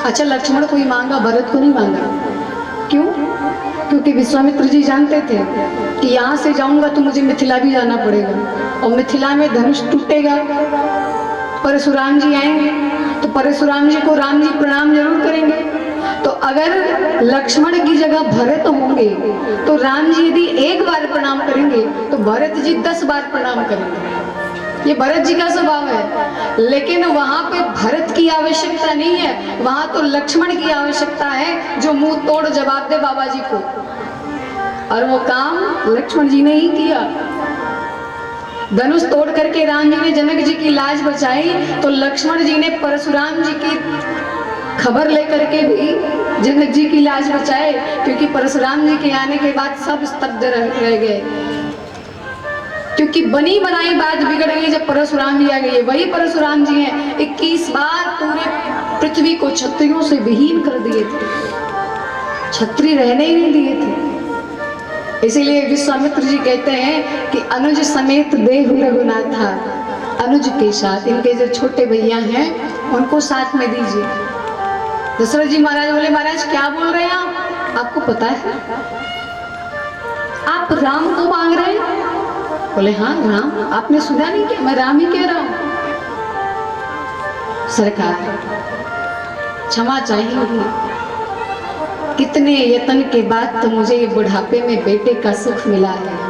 Speaker 1: अच्छा, लक्ष्मण को ही मांगा, भरत को नहीं मांगा। क्यों? क्योंकि विश्वामित्र जी जानते थे कि यहाँ से जाऊंगा तो मुझे मिथिला भी जाना पड़ेगा, और मिथिला में धनुष टूटेगा, परशुराम जी आएंगे तो परशुराम जी को राम जी प्रणाम जरूर करेंगे। तो अगर लक्ष्मण की जगह भरत होंगे तो राम जी यदि एक बार प्रणाम करेंगे तो भरत जी 10 बार प्रणाम करेंगे। ये भरत जी का स्वभाव है। लेकिन वहां पे भरत की आवश्यकता नहीं है, वहां तो लक्ष्मण की आवश्यकता है, जो मुंह तोड़ जवाब दे बाबा जी को। और वो काम लक्ष्मण जी ने ही किया। धनुष तोड़ करके राम जी ने जनक जी की लाज बचाई, तो लक्ष्मण जी ने परशुराम जी की खबर लेकर के भी जनक जी की लाज बचाए, क्योंकि परशुराम जी के आने के बाद सब स्तब्ध रह गए। क्योंकि बनी बनाई बात बिगड़ गई जब परशुराम जी आ गए। वही परशुराम जी हैं, 21 बार पूरे पृथ्वी को क्षत्रियों से विहीन कर दिए थे, क्षत्रिय रहने ही नहीं दिए थे। इसीलिए विश्वामित्र जी कहते हैं कि अनुज समेत देहु रघुनाथा, अनुज के साथ, इनके जो छोटे भैया हैं उनको साथ में दीजिए। दशरथ जी महाराज बोले, महाराज क्या बोल रहे हैं आप? आपको पता है आप राम को मांग रहे हैं? बोले हाँ राम, आपने सुना नहीं क्या, मैं राम ही कह रहा हूँ। सरकार क्षमा चाहिए, कितने यत्न के बाद तो मुझे ये बुढ़ापे में बेटे का सुख मिला है।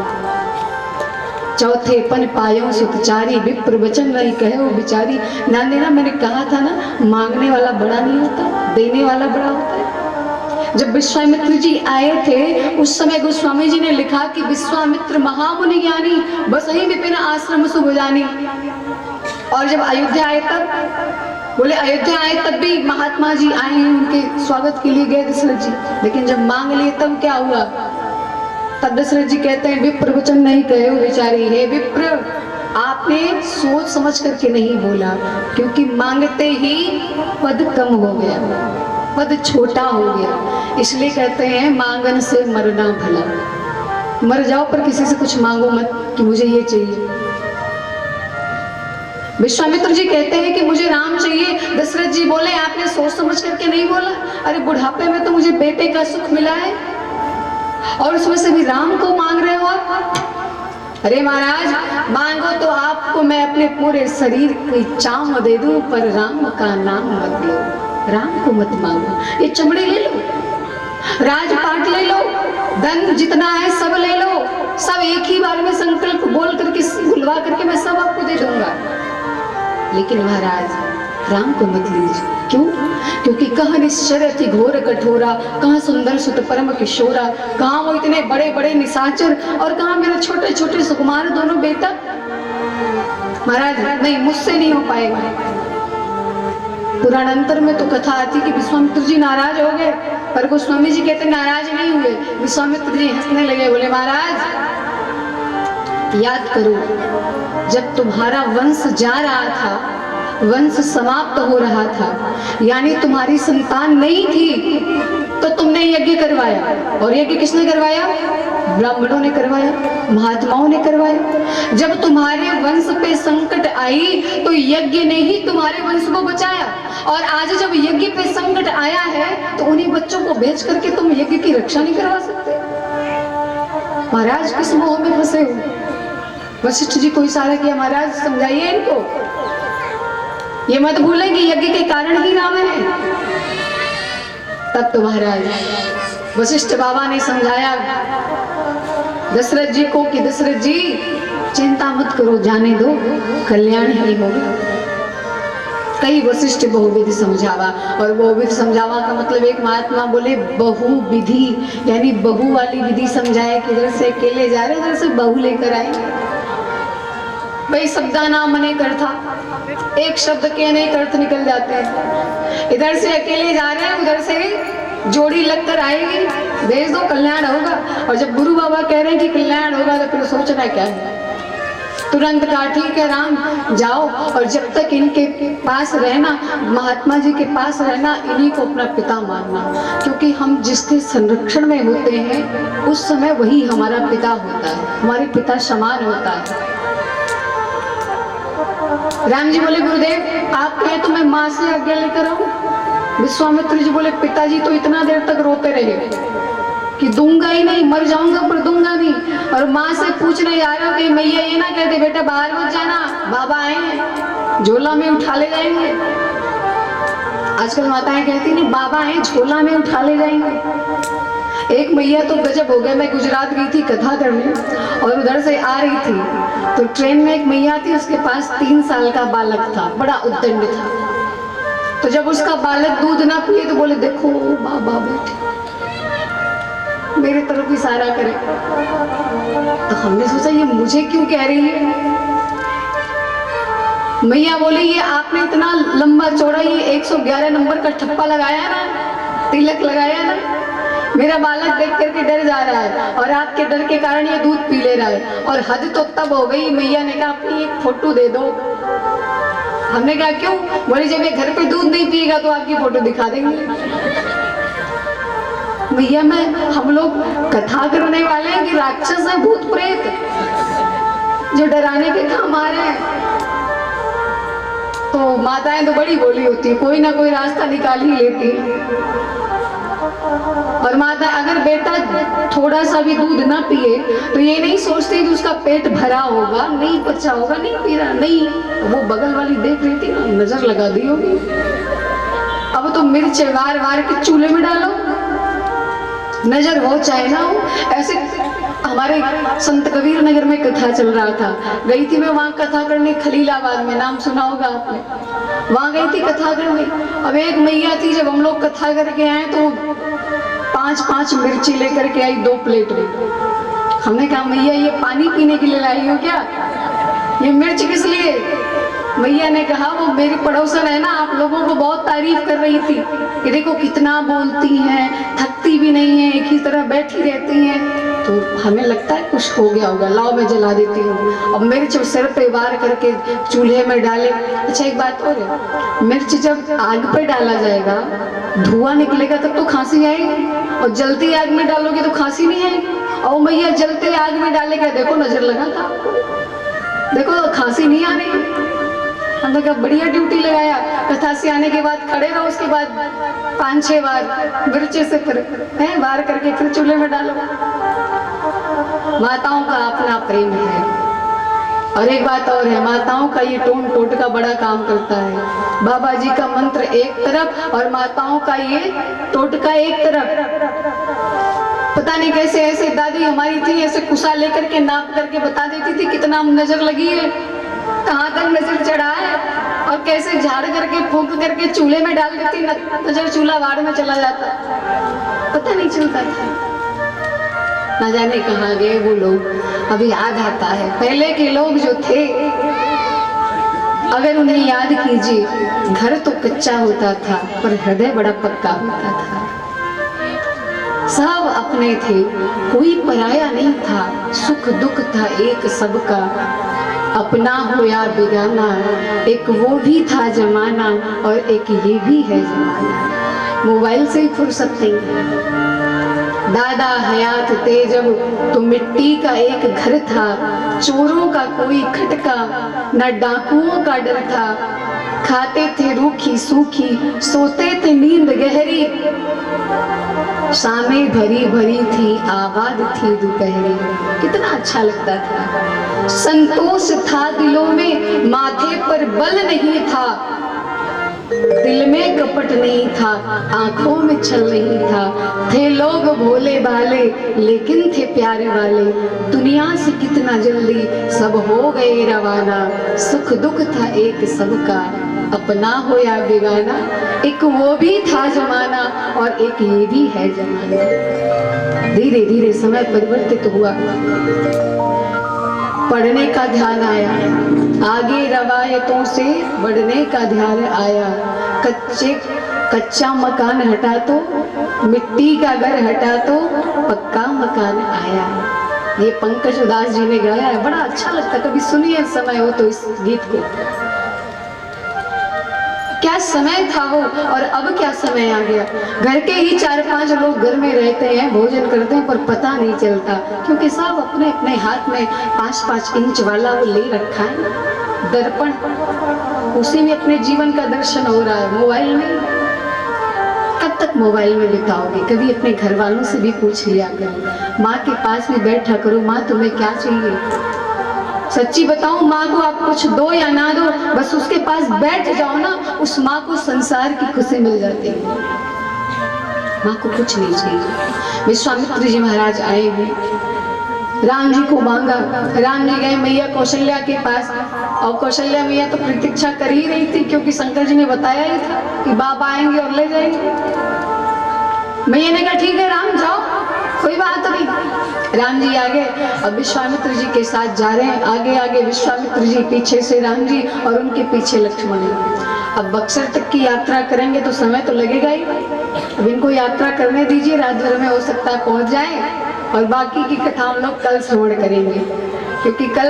Speaker 1: चौथे पन पायों सुतचारी, विप्र वचन नहीं कहे वो बिचारी। ना मैंने कहा था ना, मांगने वाला बड़ा नहीं होता, देने वाला बड़ा होता है। जब विश्वामित्र जी आए थे उस समय गोस्वामी जी ने लिखा कि विश्वामित्र महामुनि ज्ञानी, बस ही विपिन आश्रम शुभ जानी। और जब अयोध्या आए तब बोले, अयोध्या आए तब भी महात्मा जी आए हैं, उनके स्वागत के लिए गए दशरथ जी, लेकिन जब मांग लिए तब क्या हुआ? तब दशरथ जी कहते हैं विप्र वचन नहीं कहे हो बेचारी। हे विप्र, आपने सोच समझ करके नहीं बोला, क्योंकि मांगते ही पद कम हो गया, पद छोटा हो गया। इसलिए कहते हैं मांगन से मरना भला। मर जाओ पर किसी से कुछ मांगो मत कि मुझे ये चाहिए। विश्वामित्र जी कहते हैं कि मुझे राम चाहिए। दशरथ जी बोले आपने सोच समझ करके नहीं बोला। अरे बुढ़ापे में तो मुझे बेटे का सुख मिला है और उसमें से भी राम को मांग रहे हो आप। अरे महाराज, मांगो तो आपको मैं अपने पूरे शरीर की चाम दे दूं, पर राम का नाम मत लो, राम को मत मांगो। ये चमड़े ले लो, राजपाट ले लो, धन जितना है सब ले लो, सब एक ही बार में संकल्प बोल करके बुलवा करके मैं सब आपको दे दूंगा, लेकिन महाराज राम को मत लीजिए। क्यों? क्योंकि कहाँ निश्चर थी घोर कठोरा, कहाँ सुंदर सुत परम किशोरा, कहाँ वो इतने बड़े बड़े निशाचर, और कहाँ मेरे छोटे छोटे सुकुमार दोनों बेटा। महाराज नहीं, मुझसे नहीं हो पाएगा। पुराणांतर में तो कथा आती कि विश्वामित्र जी नाराज हो गए, पर गोस्वामी जी कहते नाराज नहीं हुए। विश्वामित्र जी हंसने लगे, बोले महाराज याद करो, जब तुम्हारा वंश जा रहा था, वंश समाप्त हो रहा था, यानी तुम्हारी संतान नहीं थी, तो तुमने यज्ञ करवाया। और यज्ञ किसने करवाया? ब्राह्मणों ने करवाया, महात्माओं ने करवाया। जब तुम्हारे वंश पे संकट आई तो यज्ञ ने ही तुम्हारे वंश को बचाया। और आज जब यज्ञ पे संकट आया है तो उन्हीं बच्चों को बेच करके तुम यज्ञ की रक्षा नहीं करवा सकते। महाराज किस मोह में फंसे हो? वशिष्ठ जी को इशारा किया, महाराज समझाइए इनको, ये मत भूलें कि यज्ञ के कारण ही राम है। तब तो महाराज वशिष्ठ बाबा ने समझाया दशरथ जी को कि दशरथ जी चिंता मत करो, जाने दो, कल्याण ही होगा। कई वशिष्ठ बहुविधि समझावा, और बहुविधि समझावा का मतलब एक महात्मा बोले बहुविधि, यानी बहु वाली विधि समझाए कि इधर से अकेले जा रहे उधर से बहू लेकर आए। भाई शब्दा नाम मने कर था, एक शब्द के अनेक अर्थ निकल जाते हैं। इधर से अकेले जा रहे हैं, उधर से जोड़ी लगकर आएगी, भेज दो, कल्याण होगा। और जब गुरु बाबा कह रहे हैं कि कल्याण होगा तो फिर सोचना क्या है? तुरंत कहा ठीक है राम जाओ, और जब तक इनके पास रहना, महात्मा जी के पास रहना, इन्हीं को अपना पिता मानना, क्योंकि हम जिसके संरक्षण में होते हैं उस समय वही हमारा पिता होता है, हमारे पिता समान होता है। राम जी बोले गुरुदेव आप कहे तो मैं माँ से आज्ञा लेकर आऊं। विश्वामित्र जी बोले पिताजी तो इतना देर तक रोते रहे कि दूंगा ही नहीं, मर जाऊंगा पर दूंगा नहीं। और माँ से पूछने जा रहे हो कि मैया ये ना कहते बेटा बाहर मत जाना, बाबा आए हैं झोला में उठा ले जाएंगे। आजकल माताएं कहती नहीं बाबा आए झोला में उठा ले जाएंगे। एक मैया तो गजब हो गया, मैं गुजरात गई थी कथा करने और उधर से आ रही थी तो ट्रेन में एक मैया थी, उसके पास 3 साल का बालक था, बड़ा उद्दंड था। तो जब उसका बालक दूध ना पिए तो बोले देखो बाबा बैठे मेरे तरफ इशारा करे। तो हमने सोचा ये मुझे क्यों कह रही है। मैया बोली ये आपने इतना लंबा चौड़ा ये 111 नंबर का ठप्पा लगाया ना, तिलक लगाया ना, मेरा बालक देख करके डर जा रहा है और आपके डर के कारण ये दूध पी ले रहा है। और हद तो तब हो गई, मैया ने कहा अपनी एक फोटो दे दो। हमने कहा क्यों? बोले जब ये घर पे दूध नहीं पिएगा तो आपकी फोटो दिखा देंगे। भैया मैं हम लोग कथा करने वाले हैं कि राक्षस है, भूत प्रेत जो डराने के काम आ रहे हैं। तो माताएं तो बड़ी बोली होती है, कोई ना कोई रास्ता निकाल ही लेती है। और माता अगर बेटा थोड़ा सा भी दूध ना पिए तो ये नहीं सोचती कि उसका पेट भरा होगा, नहीं बचा होगा, नहीं पी रहा, नहीं, वो बगल वाली देख रही थी ना, नजर लगा दी होगी। अब तो मिर्च वार वार के चूल्हे में डालो, नजर हो चाहे ना हो। ऐसे हमारे संत कबीर नगर में कथा चल रहा था, गई थी मैं वहाँ कथा करने, खलीलाबाद में, नाम सुना होगा आपने, वहाँ गई थी कथा करने। अब एक मैया थी, जब हम लोग कथा करके आए तो 5-5 मिर्ची लेकर के आई 2 प्लेट में। हमने कहा मैया ये पानी पीने के लिए लाई हो क्या, ये मिर्च किस लिए? मैया ने कहा वो मेरी पड़ोसन है ना, आप लोगों को बहुत तारीफ कर रही थी कि देखो कितना बोलती हैं, थकती भी नहीं है, एक ही तरह बैठी रहती हैं। तो हमें लगता है कुछ हो गया होगा, लाओ मैं जला देती हूँ। और मिर्च सिर पे वार करके चूल्हे में डाले। अच्छा एक बात और है, मिर्च जब आग पे डाला जाएगा धुआं निकलेगा तब तो खांसी आएगी, और जलती आग में डालोगे तो खांसी नहीं आएगी। और मैया जलते आग में डालेगा, देखो नजर लगा था, देखो खांसी नहीं आ रही। हमने कहा बढ़िया ड्यूटी लगाया, कथा से आने के बाद खड़े रहो, उसके बाद 5-6 बार मिर्चे से फिर वार करके फिर चूल्हे में डालो। माताओं का अपना प्रेम है। और एक बात और है, माताओं का ये टोन टोटका बड़ा काम करता है। बाबा जी का मंत्र एक तरफ और माताओं का ये टोटका एक तरफ। पता नहीं कैसे ऐसे दादी हमारी थी, ऐसे कुसा लेकर के नाप करके बता देती थी कितना नजर लगी है, कहाँ तक नजर चढ़ा है, और कैसे झाड़ करके फूंक करके चूल्हे में डाल देती, नजर चूल्हा वाड़ में चला जाता, पता नहीं चलता था। न जाने कहाँ गए वो लोग। अभी याद आता है पहले के लोग जो थे, अगर उन्हें याद कीजिए, घर तो कच्चा होता था पर हृदय बड़ा पक्का होता था। सब अपने थे, कोई पराया नहीं था, सुख दुख था एक सबका, अपना हो या बेगाना, एक वो भी था जमाना और एक ये भी है जमाना। मोबाइल से ही फुर्सत नहीं है। दादा हयात थे जब तो मिट्टी का एक घर था, चोरों का कोई खटका, न डाकुओं का डर था, खाते थे रूखी सूखी, सोते थे नींद गहरी, शामें भरी भरी थी, आबाद थी दोपहरी। कितना अच्छा लगता था। संतोष था दिलों में, माथे पर बल नहीं था, दिल में कपट नहीं था, आंखों में छल नहीं था, थे लोग भोले भाले लेकिन थे प्यारे वाले, दुनिया से कितना जल्दी सब हो गए रवाना, सुख दुख था एक सबका, अपना हो या बेगाना, एक वो भी था जमाना और एक ये भी है जमाना। धीरे धीरे समय परिवर्तित हुआ, पढ़ने का ध्यान आया, आगे रवायतों से बढ़ने का ध्यान आया, कच्चा मकान हटा तो, मिट्टी का घर हटा तो, पक्का मकान आया। ये पंकज उदास जी ने गाया है, बड़ा अच्छा लगता, कभी सुनिए समय हो तो इस गीत को। क्या समय था वो और अब क्या समय आ गया। घर के ही 4-5 लोग घर में रहते हैं, भोजन करते हैं, पर पता नहीं चलता, क्योंकि सब अपने अपने हाथ में 5-5 इंच वाला वो ले रखा है दर्पण, उसी में अपने जीवन का दर्शन हो रहा है, मोबाइल में। कब तक मोबाइल में बिताओगे? कभी अपने घर वालों से भी पूछ लिया करो, माँ के पास भी बैठा करो, माँ तुम्हें क्या चाहिए। सच्ची बताऊं, माँ को आप कुछ दो या ना दो, बस उसके पास बैठ जाओ ना, उस माँ को संसार की खुशी मिल जाती है। माँ को कुछ नहीं चाहिए। विश्वामित्र जी महाराज आए हैं, राम जी को मांगा, राम जी गए मैया कौशल्या के पास, और कौशल्या मैया तो प्रतीक्षा कर ही रही थी, क्योंकि शंकर जी ने बताया ही था कि बाबा आएंगे और ले जाएंगे। मैया ने कहा ठीक है राम जाओ, कोई बात नहीं। राम जी आगे, अब विश्वामित्र जी के साथ जा रहे हैं, आगे आगे विश्वामित्र जी, पीछे से राम जी और उनके पीछे लक्ष्मण जी। अब बक्सर तक की यात्रा करेंगे तो समय तो लगेगा ही, अब इनको यात्रा करने दीजिए, रात भर में हो सकता है पहुंच जाए, और बाकी की कथा हम लोग कल श्रवण करेंगे, क्योंकि कल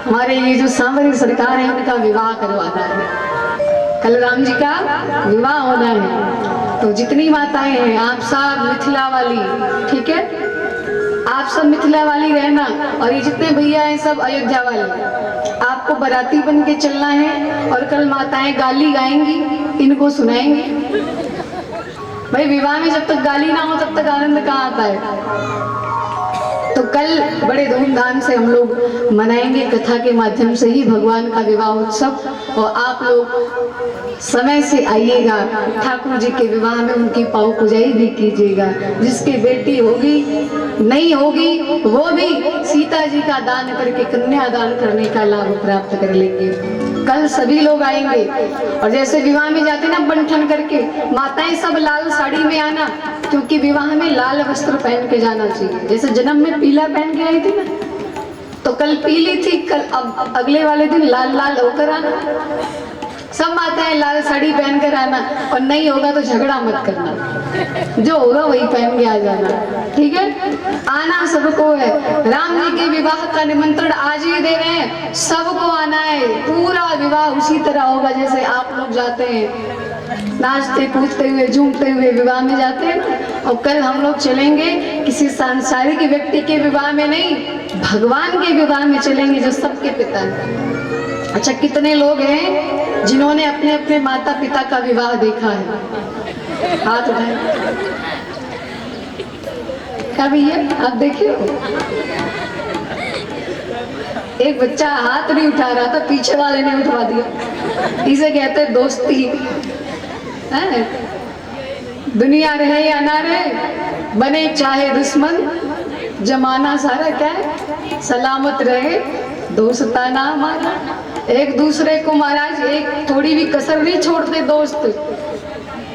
Speaker 1: हमारे ये जो सांवरी सरकार है उनका विवाह करवाना है, कल राम जी का विवाह होना है। तो जितनी माताएं हैं आप सब मिथिला वाली, ठीक है, आप सब मिथिला वाली रहना, और ये जितने भैया हैं सब अयोध्या वाले, आपको बाराती बन के चलना है, और कल माताएं गाली गाएंगी, इनको सुनाएंगी। भाई विवाह में जब तक गाली ना हो तब तक आनंद कहाँ आता है। तो कल बड़े धूमधाम से हम लोग मनाएंगे कथा के माध्यम से ही भगवान का विवाह उत्सव। और आप लोग समय से आइएगा, ठाकुर जी के विवाह में उनकी पाँव पूजाई भी कीजिएगा। जिसकी बेटी होगी नहीं होगी वो भी सीता जी का दान करके कन्या दान करने का लाभ प्राप्त कर लेंगे। कल सभी लोग आएंगे और जैसे विवाह में जाते ना बंठन करके, माताएं सब लाल साड़ी में आना, क्योंकि विवाह में लाल वस्त्र पहन के जाना चाहिए। जैसे जन्म में पीला पहन के आई थी ना, तो कल पीली थी, कल अब अगले वाले दिन लाल लाल होकर आना। सब माताएं लाल साड़ी पहन कर आना, और नहीं होगा तो झगड़ा मत करना, जो होगा वही पहन के आ जाना, ठीक है। आना सबको है, राम जी के विवाह का निमंत्रण आज ही दे रहे हैं, सबको आना है। पूरा विवाह उसी तरह होगा जैसे आप लोग जाते हैं, नाचते कूदते हुए झूमते हुए विवाह में जाते हैं ना। और कल हम लोग चलेंगे किसी सांसारिक व्यक्ति के विवाह में नहीं, भगवान के विवाह में चलेंगे जो सबके पिता हैं। अच्छा, कितने लोग हैं जिन्होंने अपने अपने माता पिता का विवाह देखा है? हाथ उठाए। क्या भैया आप देखे हो? एक बच्चा हाथ नहीं उठा रहा था, पीछे वाले ने उठवा दिया। इसे कहते हैं दोस्ती है। दुनिया रहे या ना रहे, बने चाहे दुश्मन, जमाना सारा क्या है सलामत रहे, दोस्ताना हमारा। एक दूसरे को महाराज एक थोड़ी भी कसर नहीं छोड़ते दोस्त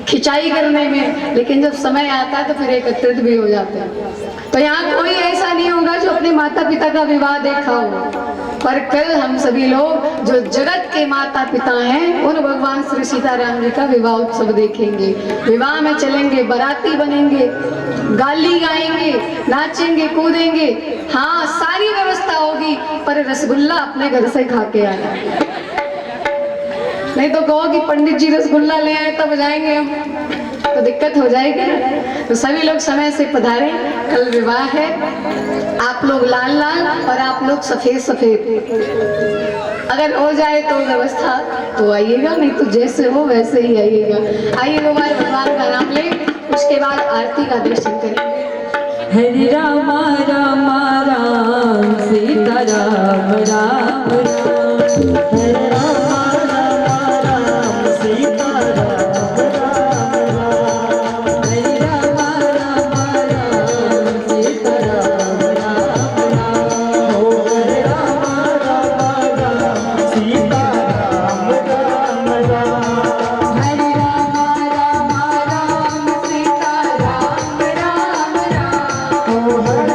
Speaker 1: खिंचाई करने में, लेकिन जब समय आता है तो फिर एकत्रित भी हो जाते हैं। तो यहाँ कोई ऐसा नहीं होगा जो अपने माता पिता का विवाह देखा हो, पर कल हम सभी लोग जो जगत के माता पिता हैं उन भगवान श्री सीताराम जी का विवाह उत्सव देखेंगे। विवाह में चलेंगे, बाराती बनेंगे, गाली गाएंगे, नाचेंगे कूदेंगे, हाँ सारी व्यवस्था होगी, पर रसगुल्ला अपने घर से खा के आना। नहीं तो कहो कि पंडित जी रसगुल्ला ले आए तब जाएंगे हम, तो दिक्कत हो जाएगी। तो सभी लोग समय से पधारें, कल विवाह है। आप लोग लाल लाल और आप लोग सफेद सफेद, अगर हो जाए तो व्यवस्था तो आइएगा, नहीं तो जैसे हो वैसे ही आइएगा। आइए हमारे भगवान का नाम ले, उसके बाद आरती का दर्शन करेंगे।
Speaker 2: हरे राम राम राम सीता राम राम राम, हरे राम राम सीता राम राम राम, हरे राम राम सीता राम राम राम, हो हरे राम राम सीता राम राम राम, हरे राम राम सीता राम राम राम, हो हरे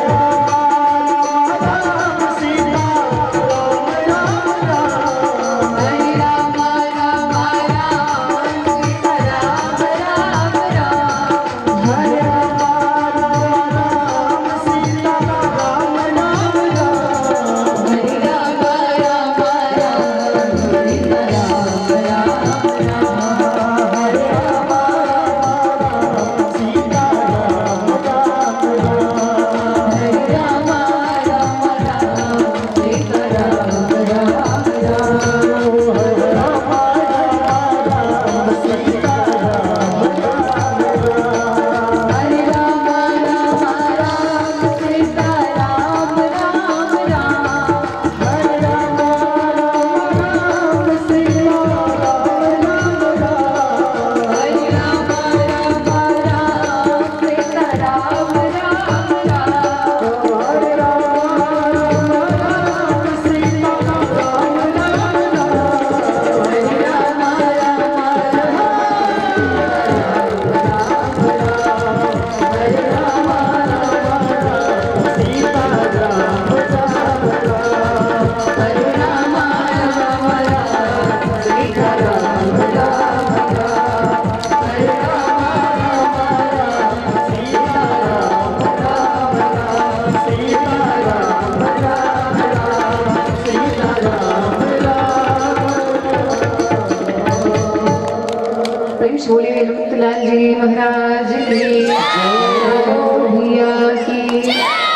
Speaker 1: बोले लूतलाल जी महाराज की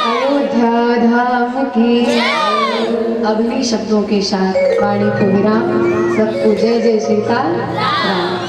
Speaker 1: अयोध्या धाम की। अगले शब्दों के साथ वाणी को विराम। सबको जय जय सीता राम।